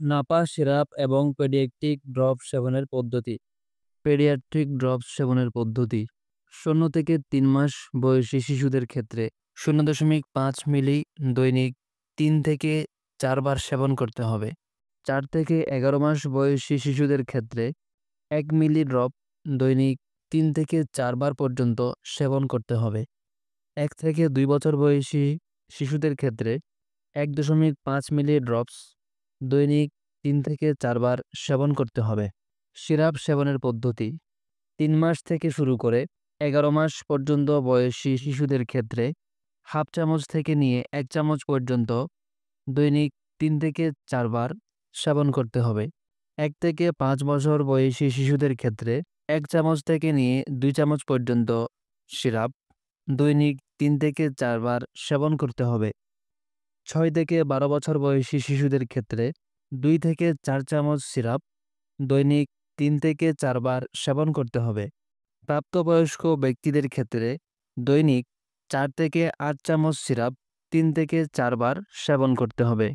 Napa syrup এবং paediatric drop সেবনের পদ্ধতি। পেডিয়াট্রিক ড্রপ সেবনের পদ্ধতি 0 থেকে 3 মাস বয়সী শিশুদের ক্ষেত্রে 0.5 মিলি দৈনিক 3 থেকে 4 বার সেবন করতে হবে। 4 থেকে 11 মাস বয়সী শিশুদের ক্ষেত্রে 1 মিলি ড্রপ দৈনিক 3 থেকে 4 বার পর্যন্ত সেবন করতে হবে। 1 থেকে 2 বছর বয়সী শিশুদের ক্ষেত্রে 1.5 মিলি ড্রপস দৈনিক 3 থেকে 4 বার সেবন করতে হবে। সিরাপ সেবনের পদ্ধতি 3 মাস থেকে শুরু করে 11 মাস পর্যন্ত বয়সী শিশুদের ক্ষেত্রে হাফ চামচ থেকে নিয়ে 1 চামচ পর্যন্ত দৈনিক 3 থেকে 4 বার সেবন করতে হবে। 1 থেকে 5 বছর বয়সী শিশুদের ক্ষেত্রে 1 চামচ থেকে নিয়ে 2 চামচ পর্যন্ত সিরাপ দৈনিক 3 থেকে 4 বার সেবন করতে হবে। 6 থেকে 12 বছর বয়সী শিশুদের ক্ষেত্রে 2 থেকে 4 চামচ সিরাপ দৈনিক 3 থেকে 4 বার সেবন করতে হবে। প্রাপ্তবয়স্ক ব্যক্তিদের ক্ষেত্রে দৈনিক 4 থেকে 8 চামচ সিরাপ 3 থেকে 4 বার সেবন করতে হবে।